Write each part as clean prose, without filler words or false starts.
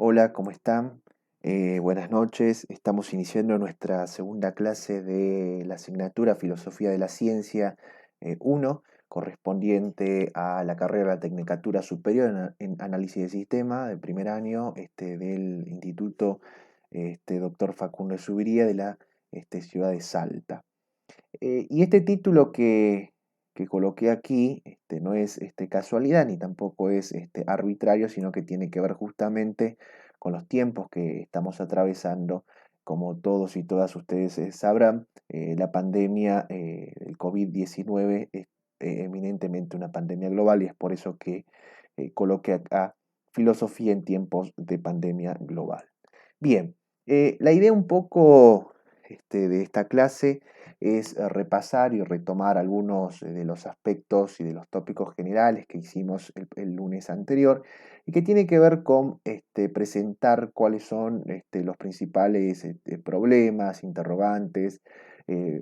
Hola, ¿cómo están? Buenas noches. Estamos iniciando nuestra segunda clase de la asignatura Filosofía de la Ciencia 1, correspondiente a la carrera de Tecnicatura Superior en Análisis de Sistema de primer año del Instituto Dr. Facundo Subiría de la ciudad de Salta. Y este título que coloqué aquí no es casualidad ni tampoco es arbitrario, sino que tiene que ver justamente con los tiempos que estamos atravesando. Como todos y todas ustedes sabrán, la pandemia del COVID-19 es eminentemente una pandemia global y es por eso que coloqué acá filosofía en tiempos de pandemia global. Bien, la idea un poco de esta clase es repasar y retomar algunos de los aspectos y de los tópicos generales que hicimos el lunes anterior y que tiene que ver con presentar cuáles son los principales problemas, interrogantes,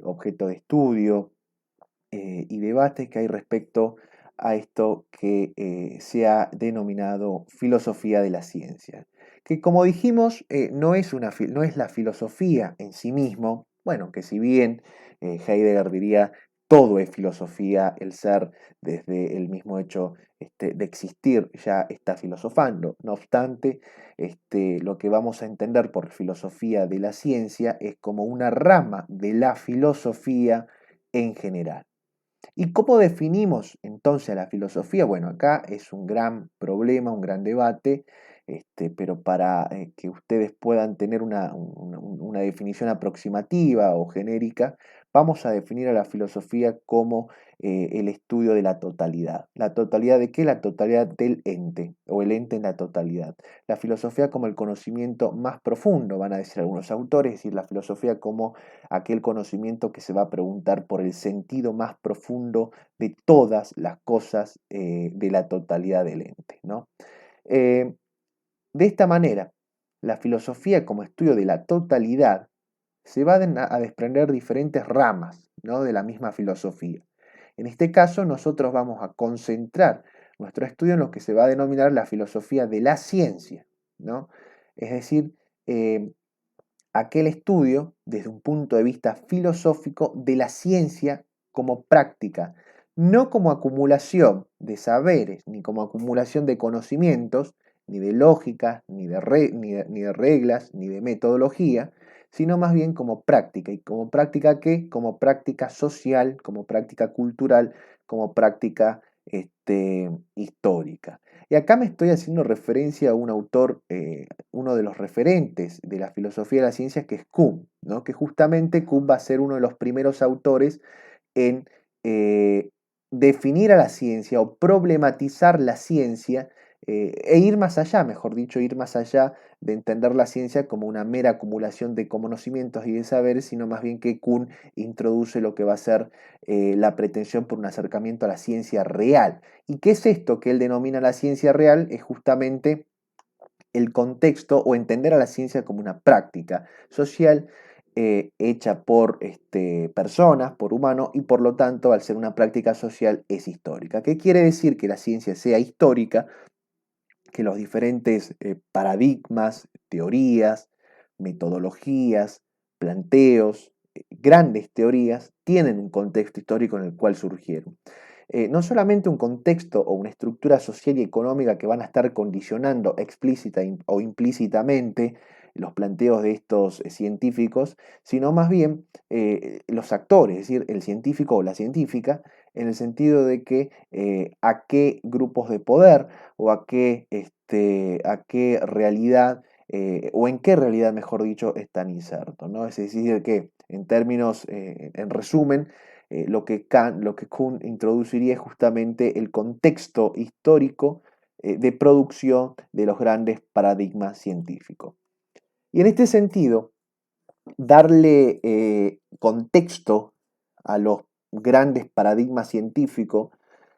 objeto de estudio y debates que hay respecto a esto que se ha denominado filosofía de la ciencia, que como dijimos no es la filosofía en sí mismo, bueno, que si bien Heidegger diría todo es filosofía, el ser desde el mismo hecho de existir ya está filosofando. No obstante, lo que vamos a entender por filosofía de la ciencia es como una rama de la filosofía en general. ¿Y cómo definimos entonces a la filosofía? Bueno, acá es un gran problema, un gran debate, pero para que ustedes puedan tener una definición aproximativa o genérica, vamos a definir a la filosofía como el estudio de la totalidad. ¿La totalidad de qué? La totalidad del ente, o el ente en la totalidad. La filosofía como el conocimiento más profundo, van a decir algunos autores, es decir, la filosofía como aquel conocimiento que se va a preguntar por el sentido más profundo de todas las cosas de la totalidad del ente, ¿no? Eh, de esta manera, la filosofía como estudio de la totalidad se van a desprender diferentes ramas, ¿no?, de la misma filosofía. En este caso, nosotros vamos a concentrar nuestro estudio en lo que se va a denominar la filosofía de la ciencia, ¿no? Es decir, aquel estudio desde un punto de vista filosófico de la ciencia como práctica, no como acumulación de saberes, ni como acumulación de conocimientos, ni de lógica, ni de reglas, ni de metodología, sino más bien como práctica. ¿Y como práctica qué? Como práctica social, como práctica cultural, como práctica histórica. Y acá me estoy haciendo referencia a un autor, uno de los referentes de la filosofía de las ciencias, que es Kuhn, ¿no? Que justamente Kuhn va a ser uno de los primeros autores en definir a la ciencia o problematizar la ciencia e ir más allá, mejor dicho, ir más allá de entender la ciencia como una mera acumulación de conocimientos y de saberes, sino más bien que Kuhn introduce lo que va a ser la pretensión por un acercamiento a la ciencia real. ¿Y qué es esto que él denomina la ciencia real? Es justamente el contexto o entender a la ciencia como una práctica social hecha por personas, por humanos, y por lo tanto, al ser una práctica social, es histórica. ¿Qué quiere decir que la ciencia sea histórica? Que los diferentes paradigmas, teorías, metodologías, planteos, grandes teorías, tienen un contexto histórico en el cual surgieron. No solamente un contexto o una estructura social y económica que van a estar condicionando explícita o implícitamente los planteos de estos científicos, sino más bien los actores, es decir, el científico o la científica, en el sentido de que a qué grupos de poder o a qué realidad o en qué realidad, mejor dicho, están insertos, ¿no? Es decir, que en términos, en resumen, lo que Kuhn introduciría es justamente el contexto histórico de producción de los grandes paradigmas científicos. Y en este sentido, darle contexto a los grandes paradigmas científicos,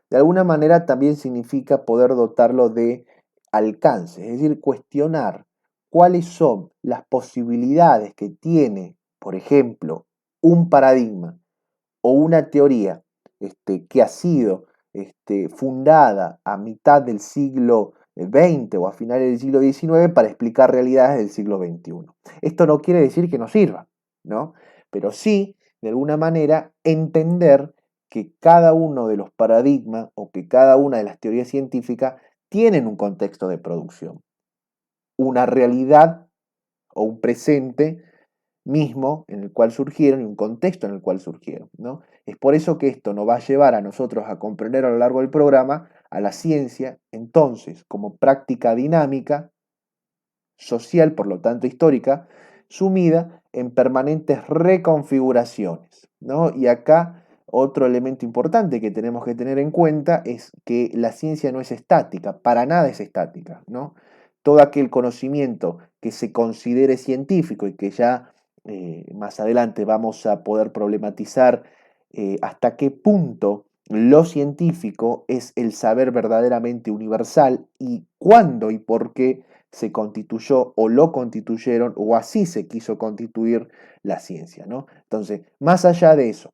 de alguna manera también significa poder dotarlo de alcance, es decir, cuestionar cuáles son las posibilidades que tiene, por ejemplo, un paradigma o una teoría que ha sido fundada a mitad del siglo XX o a finales del siglo XIX para explicar realidades del siglo XXI. Esto no quiere decir que no sirva, ¿no? Pero sí, de alguna manera, entender que cada uno de los paradigmas o que cada una de las teorías científicas tienen un contexto de producción, una realidad o un presente mismo en el cual surgieron y un contexto en el cual surgieron, ¿no? Es por eso que esto nos va a llevar a nosotros a comprender a lo largo del programa a la ciencia, entonces, como práctica dinámica, social, por lo tanto histórica, sumida en permanentes reconfiguraciones, ¿no? Y acá otro elemento importante que tenemos que tener en cuenta es que la ciencia no es estática, para nada es estática, ¿no? Todo aquel conocimiento que se considere científico y que ya más adelante vamos a poder problematizar hasta qué punto lo científico es el saber verdaderamente universal y cuándo y por qué se constituyó o lo constituyeron o así se quiso constituir la ciencia, ¿no? Entonces, más allá de eso,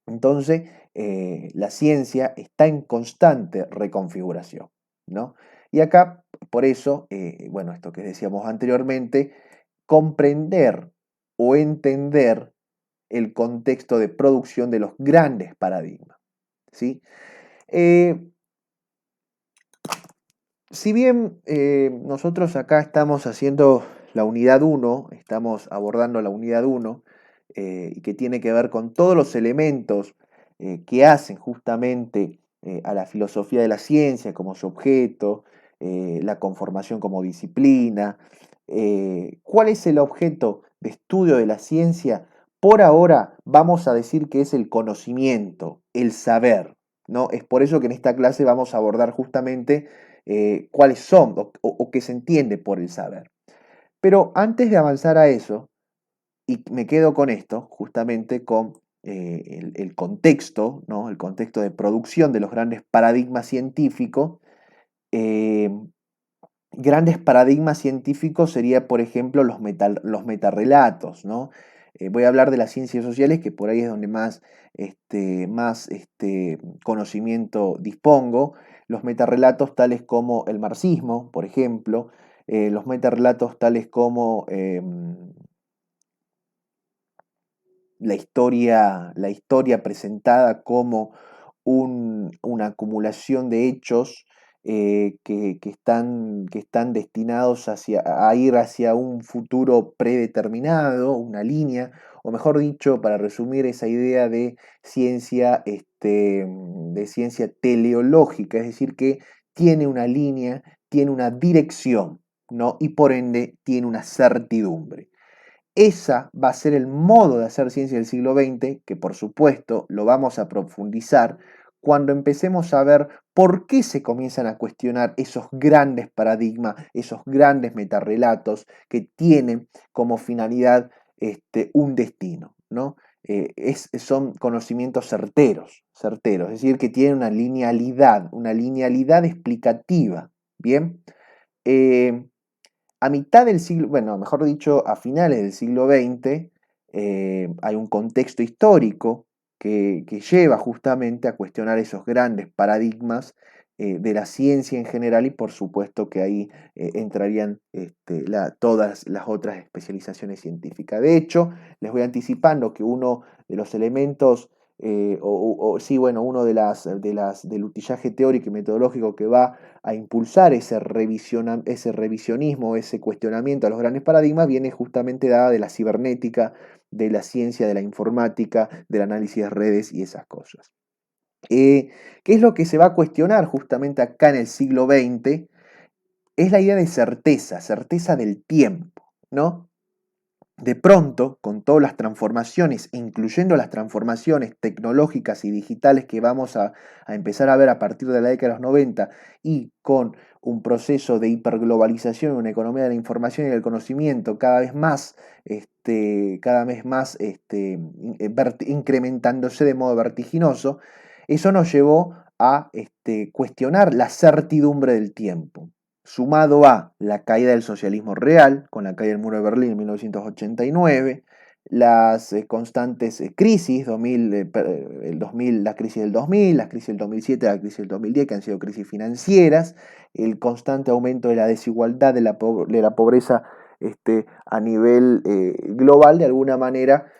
entonces la ciencia está en constante reconfiguración, ¿no? Y acá, por eso, bueno, esto que decíamos anteriormente, comprender o entender el contexto de producción de los grandes paradigmas, ¿sí? Eh, Si bien nosotros acá estamos haciendo la unidad uno, estamos abordando la unidad uno, y que tiene que ver con todos los elementos que hacen justamente a la filosofía de la ciencia como su objeto, la conformación como disciplina, ¿cuál es el objeto de estudio de la ciencia? Por ahora vamos a decir que es el conocimiento, el saber, ¿no? Es por eso que en esta clase vamos a abordar justamente cuáles son o qué se entiende por el saber. Pero antes de avanzar a eso, y me quedo con esto, justamente con el contexto, ¿no? El contexto de producción de los grandes paradigmas científicos. eh, Grandes paradigmas científicos sería, por ejemplo, los metarrelatos, ¿no? Voy a hablar de las ciencias sociales, que por ahí es donde más conocimiento dispongo. Los metarrelatos tales como el marxismo, por ejemplo, los metarrelatos tales como la historia presentada como una acumulación de hechos que están destinados a ir hacia un futuro predeterminado, una línea, o mejor dicho, para resumir esa idea de ciencia teleológica, es decir, que tiene una línea, tiene una dirección, ¿no? Y por ende tiene una certidumbre. Esa va a ser el modo de hacer ciencia del siglo XX, que por supuesto lo vamos a profundizar cuando empecemos a ver por qué se comienzan a cuestionar esos grandes paradigmas, esos grandes metarrelatos que tienen como finalidad un destino, ¿no? Son conocimientos certeros, es decir, que tienen una linealidad explicativa, ¿bien? Eh, a mitad del siglo, bueno, mejor dicho, a finales del siglo XX, hay un contexto histórico que lleva justamente a cuestionar esos grandes paradigmas de la ciencia en general y por supuesto que ahí entrarían todas las otras especializaciones científicas. De hecho, les voy anticipando que uno de los elementos sí, bueno, uno del utillaje teórico y metodológico que va a impulsar ese revisionismo, ese cuestionamiento a los grandes paradigmas, viene justamente dada de la cibernética, de la ciencia de la informática, del análisis de redes y esas cosas. ¿Qué es lo que se va a cuestionar justamente acá en el siglo XX? Es la idea de certeza del tiempo, ¿no? De pronto, con todas las transformaciones, incluyendo las transformaciones tecnológicas y digitales que vamos a empezar a ver a partir de la década de los 90 y con un proceso de hiperglobalización, una economía de la información y del conocimiento incrementándose de modo vertiginoso, eso nos llevó a cuestionar la certidumbre del tiempo sumado a la caída del socialismo real, con la caída del muro de Berlín en 1989, las constantes crisis, la crisis del 2000, la crisis del 2007, la crisis del 2010, que han sido crisis financieras, el constante aumento de la desigualdad, de la pobreza a nivel global, de alguna manera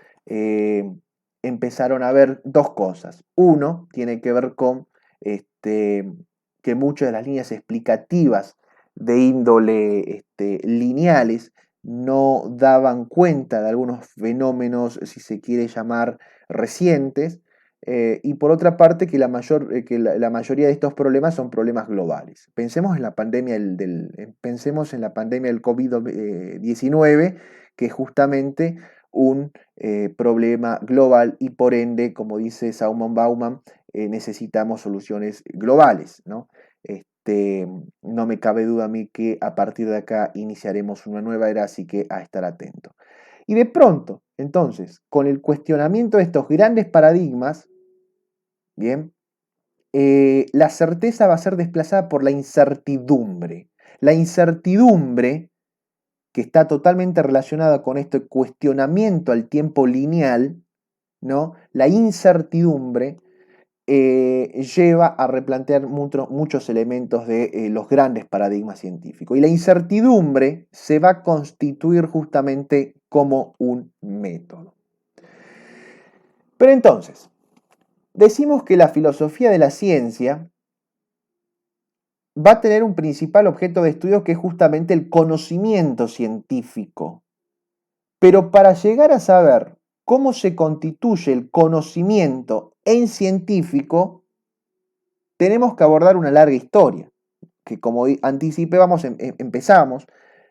empezaron a ver dos cosas. Uno tiene que ver con que muchas de las líneas explicativas de índole lineales no daban cuenta de algunos fenómenos, si se quiere llamar, recientes, y por otra parte que la mayoría de estos problemas son problemas globales. Pensemos en la pandemia pensemos en la pandemia del COVID-19, que es justamente un problema global y por ende, como dice Salomon Bauman, necesitamos soluciones globales, ¿no? No me cabe duda a mí que a partir de acá iniciaremos una nueva era, así que a estar atento. Y de pronto, entonces, con el cuestionamiento de estos grandes paradigmas, bien, la certeza va a ser desplazada por la incertidumbre. La incertidumbre, que está totalmente relacionada con este cuestionamiento al tiempo lineal, ¿no? La incertidumbre lleva a replantear muchos elementos de los grandes paradigmas científicos. Y la incertidumbre se va a constituir justamente como un método. Pero entonces, decimos que la filosofía de la ciencia va a tener un principal objeto de estudio que es justamente el conocimiento científico. Pero para llegar a saber cómo se constituye el conocimiento en científico, tenemos que abordar una larga historia, que como anticipé, empezamos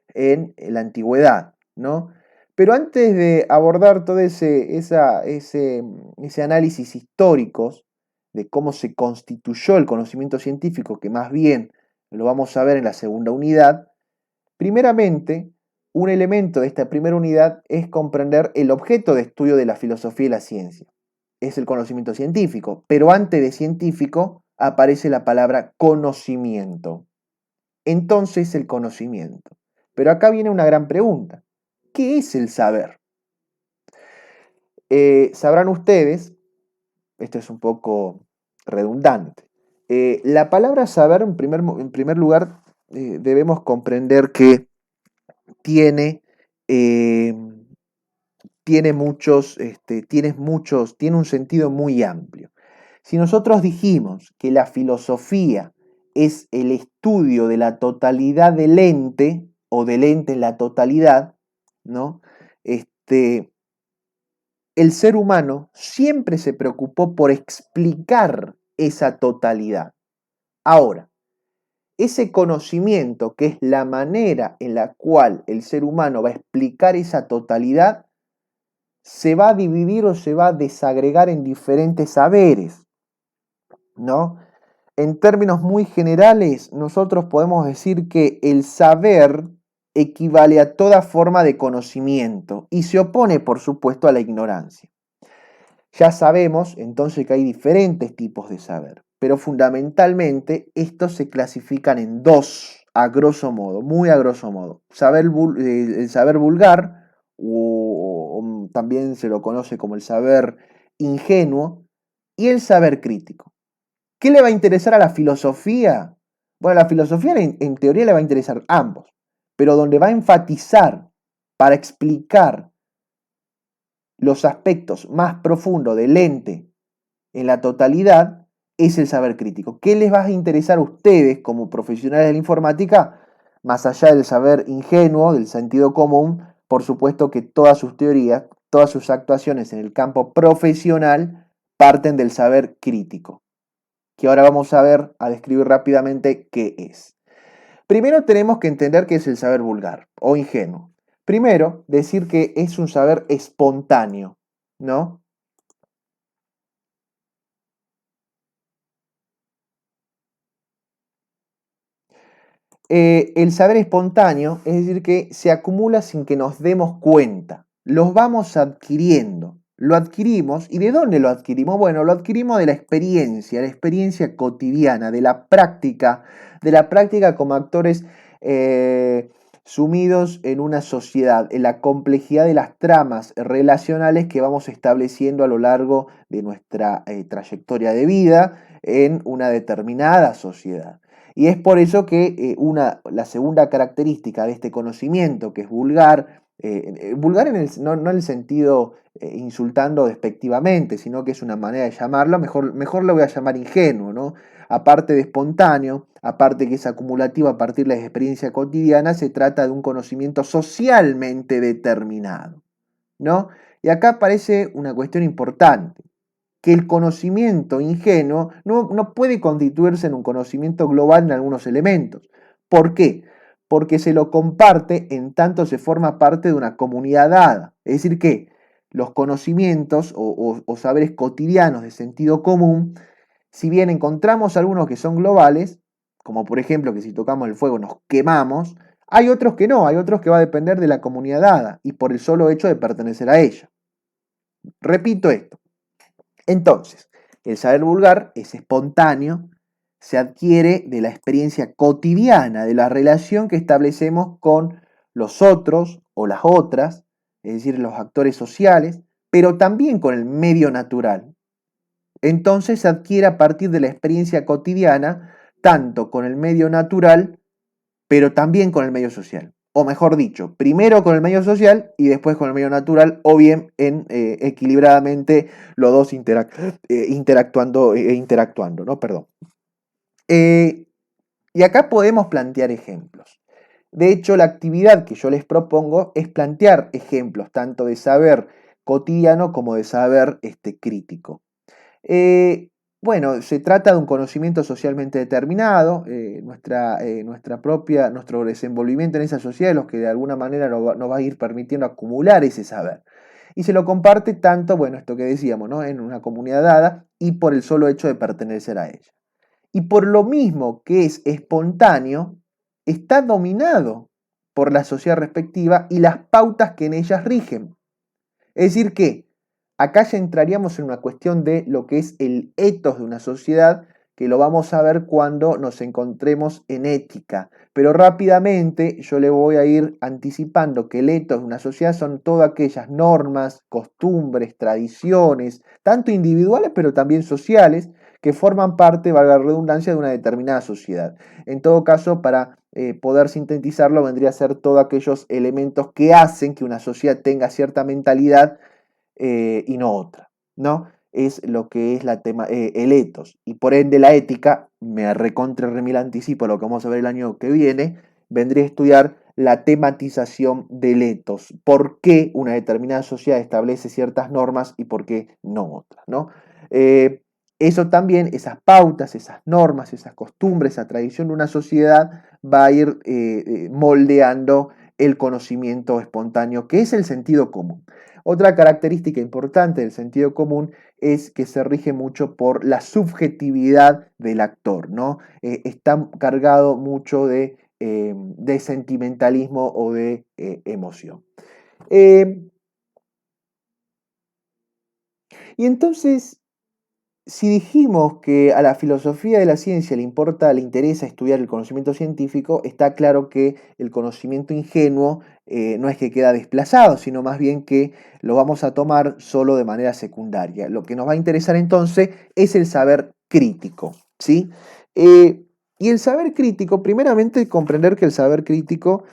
en la antigüedad, ¿no? Pero antes de abordar todo ese análisis históricos de cómo se constituyó el conocimiento científico, que más bien lo vamos a ver en la segunda unidad, primeramente, un elemento de esta primera unidad es comprender el objeto de estudio de la filosofía y la ciencia. Es el conocimiento científico, pero antes de científico aparece la palabra conocimiento. Entonces el conocimiento. Pero acá viene una gran pregunta. ¿Qué es el saber? Sabrán ustedes, esto es un poco redundante, la palabra saber en primer lugar debemos comprender que tiene, eh, tiene un sentido muy amplio. Si nosotros dijimos que la filosofía es el estudio de la totalidad del ente, o del ente en la totalidad, ¿no? El ser humano siempre se preocupó por explicar esa totalidad. Ahora, ese conocimiento, que es la manera en la cual el ser humano va a explicar esa totalidad, se va a dividir o se va a desagregar en diferentes saberes, ¿no? En términos muy generales, nosotros podemos decir que el saber equivale a toda forma de conocimiento y se opone, por supuesto, a la ignorancia. Ya sabemos entonces que hay diferentes tipos de saber, pero fundamentalmente estos se clasifican en dos, a grosso modo, muy a grosso modo. El saber vulgar, o también se lo conoce como el saber ingenuo, y el saber crítico. ¿Qué le va a interesar a la filosofía? Bueno, a la filosofía en teoría le va a interesar ambos, pero donde va a enfatizar para explicar los aspectos más profundos del ente en la totalidad es el saber crítico. ¿Qué les va a interesar a ustedes como profesionales de la informática? Más allá del saber ingenuo, del sentido común, por supuesto que todas sus teorías, todas sus actuaciones en el campo profesional parten del saber crítico, que ahora vamos a describir rápidamente qué es. Primero tenemos que entender qué es el saber vulgar o ingenuo. Primero, decir que es un saber espontáneo, ¿no? El saber espontáneo es decir que se acumula sin que nos demos cuenta. Los vamos adquiriendo. Lo adquirimos. ¿Y de dónde lo adquirimos? Bueno, lo adquirimos de la experiencia cotidiana, de la práctica como actores sumidos en una sociedad, en la complejidad de las tramas relacionales que vamos estableciendo a lo largo de nuestra trayectoria de vida en una determinada sociedad. Y es por eso que la segunda característica de este conocimiento, que es vulgar, vulgar no en el sentido insultando despectivamente, sino que es una manera de llamarlo, mejor lo voy a llamar ingenuo, ¿no? Aparte de espontáneo, aparte que es acumulativo a partir de la experiencia cotidiana, se trata de un conocimiento socialmente determinado, ¿no? Y acá aparece una cuestión importante, que el conocimiento ingenuo no puede constituirse en un conocimiento global en algunos elementos. ¿Por qué? Porque se lo comparte en tanto se forma parte de una comunidad dada. Es decir, que los conocimientos o saberes cotidianos de sentido común, si bien encontramos algunos que son globales, como por ejemplo que si tocamos el fuego nos quemamos, hay otros que no, hay otros que va a depender de la comunidad dada y por el solo hecho de pertenecer a ella. Repito esto. Entonces, el saber vulgar es espontáneo, se adquiere de la experiencia cotidiana, de la relación que establecemos con los otros o las otras, es decir, los actores sociales, pero también con el medio natural. Entonces se adquiere a partir de la experiencia cotidiana, tanto con el medio natural, pero también con el medio social. O mejor dicho, primero con el medio social y después con el medio natural, o bien equilibradamente los dos interactuando, ¿no? Perdón. Y acá podemos plantear ejemplos. De hecho, la actividad que yo les propongo es plantear ejemplos tanto de saber cotidiano como de saber crítico. Bueno, se trata de un conocimiento socialmente determinado, nuestro desenvolvimiento en esa sociedad es lo que de alguna manera nos va a ir permitiendo acumular ese saber. Y se lo comparte tanto, bueno, esto que decíamos, ¿no? En una comunidad dada y por el solo hecho de pertenecer a ella. Y por lo mismo que es espontáneo, está dominado por la sociedad respectiva y las pautas que en ellas rigen. Es decir que acá ya entraríamos en una cuestión de lo que es el ethos de una sociedad, que lo vamos a ver cuando nos encontremos en ética. Pero rápidamente yo le voy a ir anticipando que el ethos de una sociedad son todas aquellas normas, costumbres, tradiciones, tanto individuales pero también sociales, que forman parte, valga la redundancia, de una determinada sociedad. En todo caso, para poder sintetizarlo, vendría a ser todos aquellos elementos que hacen que una sociedad tenga cierta mentalidad y no otra, ¿no? Es lo que es el ethos. Y por ende la ética, me recontra remil anticipo lo que vamos a ver el año que viene, vendría a estudiar la tematización del ethos. ¿Por qué una determinada sociedad establece ciertas normas y por qué no otras, ¿no? Eso también, esas pautas, esas normas, esas costumbres, esa tradición de una sociedad va a ir moldeando el conocimiento espontáneo, que es el sentido común. Otra característica importante del sentido común es que se rige mucho por la subjetividad del actor, ¿no? Está cargado mucho de sentimentalismo o de emoción. Y entonces, si dijimos que a la filosofía de la ciencia le interesa estudiar el conocimiento científico, está claro que el conocimiento ingenuo no es que queda desplazado, sino más bien que lo vamos a tomar solo de manera secundaria. Lo que nos va a interesar entonces es el saber crítico, ¿sí? Y el saber crítico, primeramente comprender que el saber crítico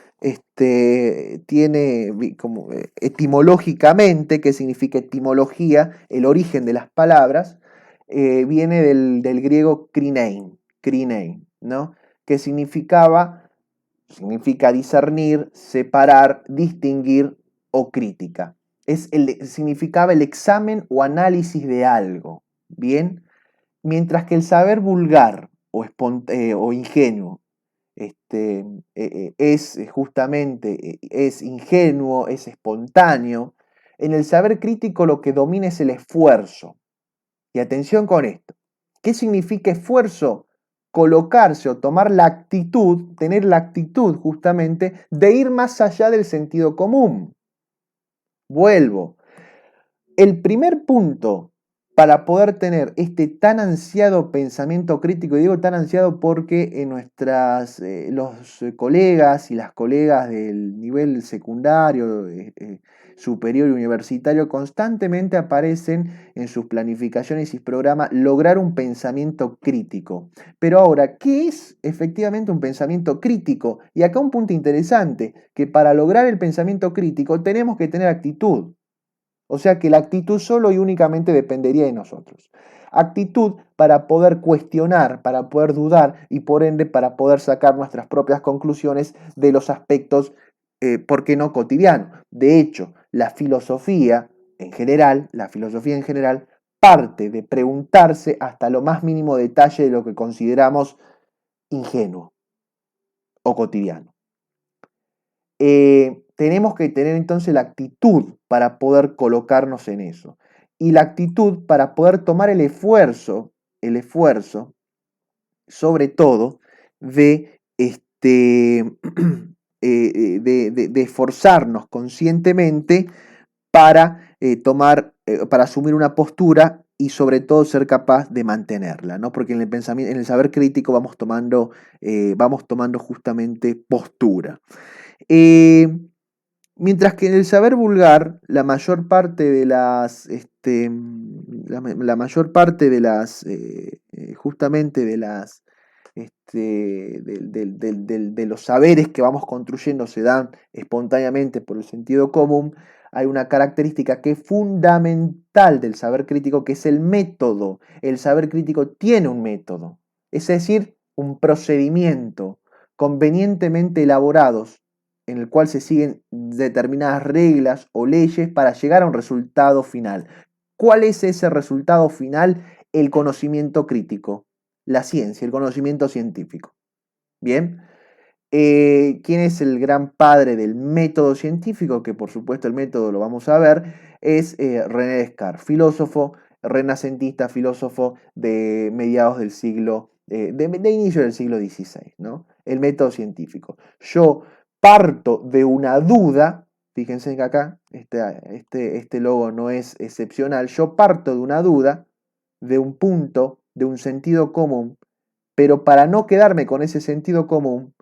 tiene como etimológicamente, ¿qué significa etimología? El origen de las palabras viene del griego krinein, ¿no? Que significa discernir, separar, distinguir o crítica. Significaba el examen o análisis de algo, ¿bien? Mientras que el saber vulgar o ingenuo es justamente, es ingenuo, es espontáneo, en el saber crítico lo que domina es el esfuerzo. Y atención con esto. ¿Qué significa esfuerzo? Colocarse o tomar la actitud, tener la actitud justamente de ir más allá del sentido común. Vuelvo. El primer punto para poder tener este tan ansiado pensamiento crítico. Y digo tan ansiado porque en los colegas y las colegas del nivel secundario, superior y universitario constantemente aparecen en sus planificaciones y programas lograr un pensamiento crítico. Pero ahora, ¿qué es efectivamente un pensamiento crítico? Y acá un punto interesante, que para lograr el pensamiento crítico tenemos que tener actitud. O sea que la actitud solo y únicamente dependería de nosotros. Actitud para poder cuestionar, para poder dudar y por ende para poder sacar nuestras propias conclusiones de los aspectos, ¿por qué no cotidianos? De hecho, la filosofía en general, parte de preguntarse hasta lo más mínimo detalle de lo que consideramos ingenuo o cotidiano. Tenemos que tener entonces la actitud para poder colocarnos en eso. Y la actitud para poder tomar el esfuerzo, sobre todo, de esforzarnos conscientemente para asumir una postura y sobre todo ser capaz de mantenerla, ¿no? Porque en el pensamiento, en el saber crítico vamos tomando justamente postura. Eh, Mientras que en el saber vulgar, la mayor parte de la mayor parte de justamente de de los saberes que vamos construyendo se dan espontáneamente por el sentido común, hay una característica que es fundamental del saber crítico, que es el método. El saber crítico tiene un método, es decir, un procedimiento convenientemente elaborados en el cual se siguen determinadas reglas o leyes para llegar a un resultado final. ¿Cuál es ese resultado final? El conocimiento crítico, la ciencia, el conocimiento científico. Bien, ¿quién es el gran padre del método científico? Que por supuesto el método lo vamos a ver, es René Descartes, filósofo renacentista, filósofo de mediados del siglo, de inicio del siglo XVI, ¿no? El método científico. Yo parto de una duda, fíjense que acá este logo no es excepcional, yo parto de una duda, de un punto, de un sentido común, pero para no quedarme con ese sentido común,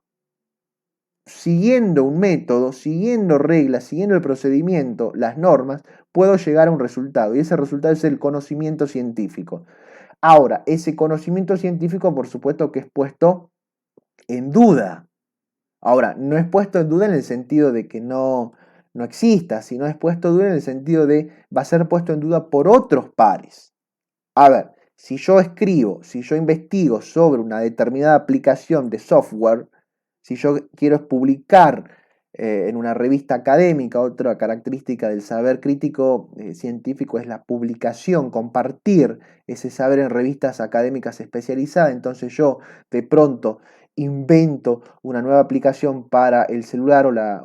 siguiendo un método, siguiendo reglas, siguiendo el procedimiento, las normas, puedo llegar a un resultado. Y ese resultado es el conocimiento científico. Ahora, ese conocimiento científico, por supuesto que es puesto en duda. Ahora, no es puesto en duda en el sentido de que no exista, sino es puesto en duda en el sentido de va a ser puesto en duda por otros pares. A ver, si yo escribo, si yo investigo sobre una determinada aplicación de software, si yo quiero publicar en una revista académica, otra característica del saber crítico científico es la publicación, compartir ese saber en revistas académicas especializadas. Entonces yo de pronto invento una nueva aplicación para el celular la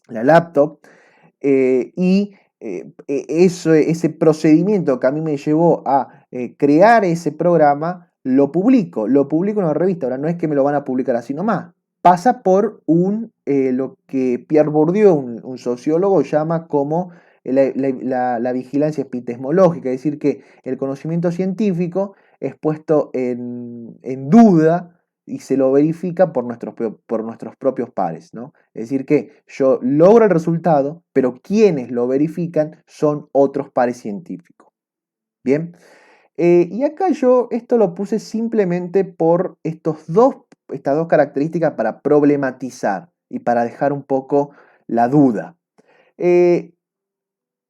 laptop ese procedimiento que a mí me llevó a crear ese programa, lo publico en una revista. Ahora no es que me lo van a publicar así nomás. Pasa por lo que Pierre Bourdieu, un sociólogo, llama como la vigilancia epistemológica, es decir, que el conocimiento científico es puesto en duda y se lo verifica por nuestros propios pares, ¿no? Es decir, que yo logro el resultado, pero quienes lo verifican son otros pares científicos. Bien, y acá yo esto lo puse simplemente por estas dos características para problematizar y para dejar un poco la duda.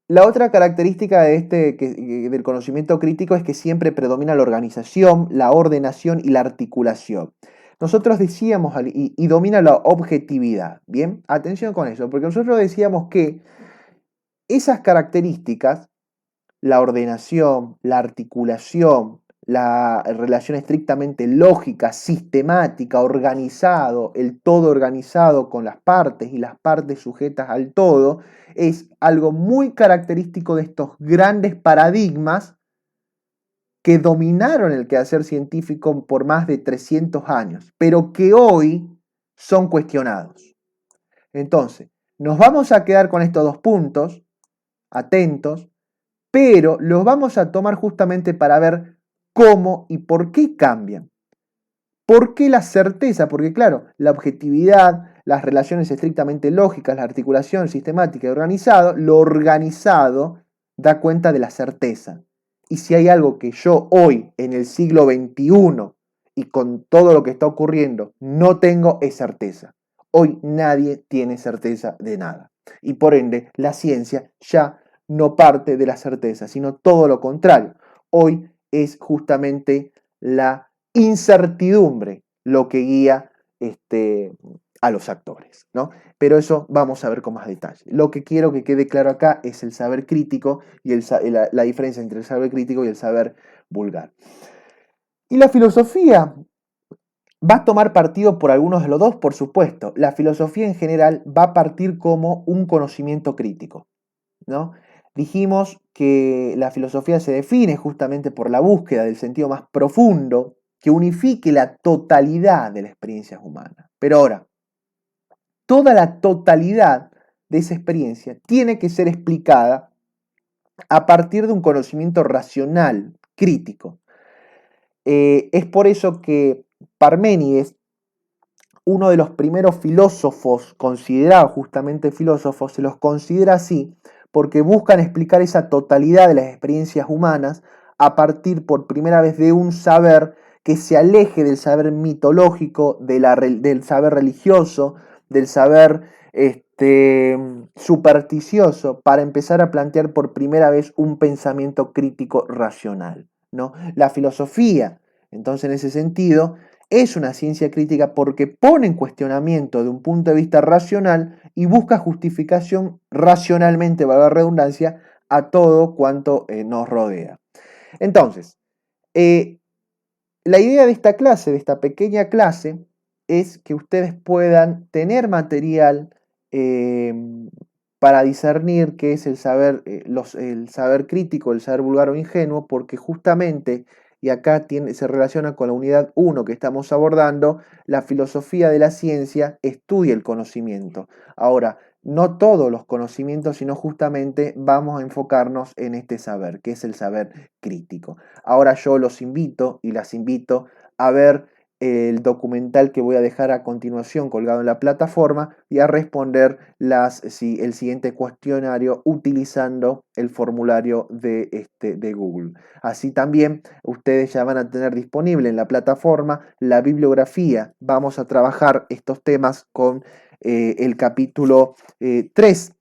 La otra característica del conocimiento crítico es que siempre predomina la organización, la ordenación y la articulación. Nosotros decíamos, y domina la objetividad. Bien, atención con eso, porque nosotros decíamos que esas características, la ordenación, la articulación, la relación estrictamente lógica, sistemática, organizado, el todo organizado con las partes y las partes sujetas al todo, es algo muy característico de estos grandes paradigmas que dominaron el quehacer científico por más de 300 años, pero que hoy son cuestionados. Entonces, nos vamos a quedar con estos dos puntos, atentos, pero los vamos a tomar justamente para ver cómo y por qué cambian. ¿Por qué la certeza? Porque claro, la objetividad, las relaciones estrictamente lógicas, la articulación sistemática y organizado, lo organizado da cuenta de la certeza. Y si hay algo que yo hoy, en el siglo XXI, y con todo lo que está ocurriendo, no tengo, es certeza. Hoy nadie tiene certeza de nada. Y por ende, la ciencia ya no parte de la certeza, sino todo lo contrario. Hoy es justamente la incertidumbre lo que guía a los actores, ¿no? Pero eso vamos a ver con más detalle. Lo que quiero que quede claro acá es el saber crítico y la diferencia entre el saber crítico y el saber vulgar. Y la filosofía va a tomar partido por algunos de los dos, por supuesto. La filosofía en general va a partir como un conocimiento crítico, ¿no? Dijimos que la filosofía se define justamente por la búsqueda del sentido más profundo que unifique la totalidad de las experiencias humanas. Pero ahora, toda la totalidad de esa experiencia tiene que ser explicada a partir de un conocimiento racional, crítico. Es por eso que Parménides, uno de los primeros filósofos, considerados justamente filósofos, se los considera así porque buscan explicar esa totalidad de las experiencias humanas a partir por primera vez de un saber que se aleje del saber mitológico, del saber religioso, del saber supersticioso, para empezar a plantear por primera vez un pensamiento crítico racional, ¿no? La filosofía, entonces, en ese sentido, es una ciencia crítica porque pone en cuestionamiento de un punto de vista racional y busca justificación racionalmente, valga la redundancia, a todo cuanto nos rodea. Entonces, la idea de esta clase, de esta pequeña clase, es que ustedes puedan tener material eh, para discernir qué es el saber crítico, el saber vulgar o ingenuo, porque justamente, y acá se relaciona con la unidad 1 que estamos abordando, la filosofía de la ciencia estudia el conocimiento. Ahora, no todos los conocimientos, sino justamente vamos a enfocarnos en este saber, que es el saber crítico. Ahora yo los invito y las invito a ver el documental que voy a dejar a continuación colgado en la plataforma y a responder el siguiente cuestionario utilizando el formulario de Google. Así también ustedes ya van a tener disponible en la plataforma la bibliografía. Vamos a trabajar estos temas con el capítulo 3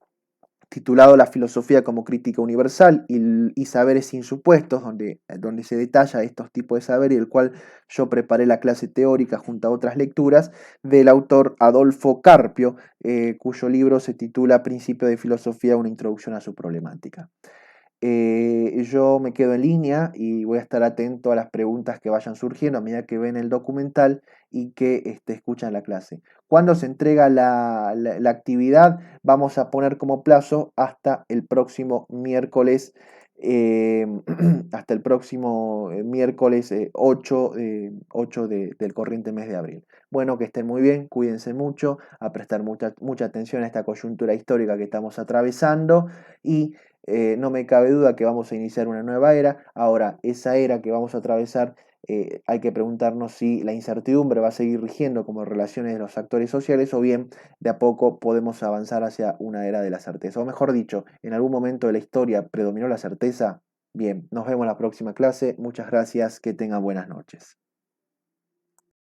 titulado La filosofía como crítica universal y saberes sin supuestos, donde se detalla estos tipos de saber y el cual yo preparé la clase teórica junto a otras lecturas del autor Adolfo Carpio, cuyo libro se titula Principio de Filosofía, una introducción a su problemática. Yo me quedo en línea y voy a estar atento a las preguntas que vayan surgiendo a medida que ven el documental y que escuchan la clase. Cuando se entrega la actividad, vamos a poner como plazo hasta el próximo miércoles, eh, hasta el próximo miércoles 8 del corriente mes de abril. Bueno, que estén muy bien, cuídense mucho, a prestar mucha atención a esta coyuntura histórica que estamos atravesando y no me cabe duda que vamos a iniciar una nueva era. Ahora, esa era que vamos a atravesar, hay que preguntarnos si la incertidumbre va a seguir rigiendo como relaciones de los actores sociales o bien de a poco podemos avanzar hacia una era de la certeza. O mejor dicho, en algún momento de la historia predominó la certeza. Bien, nos vemos en la próxima clase. Muchas gracias, que tengan buenas noches.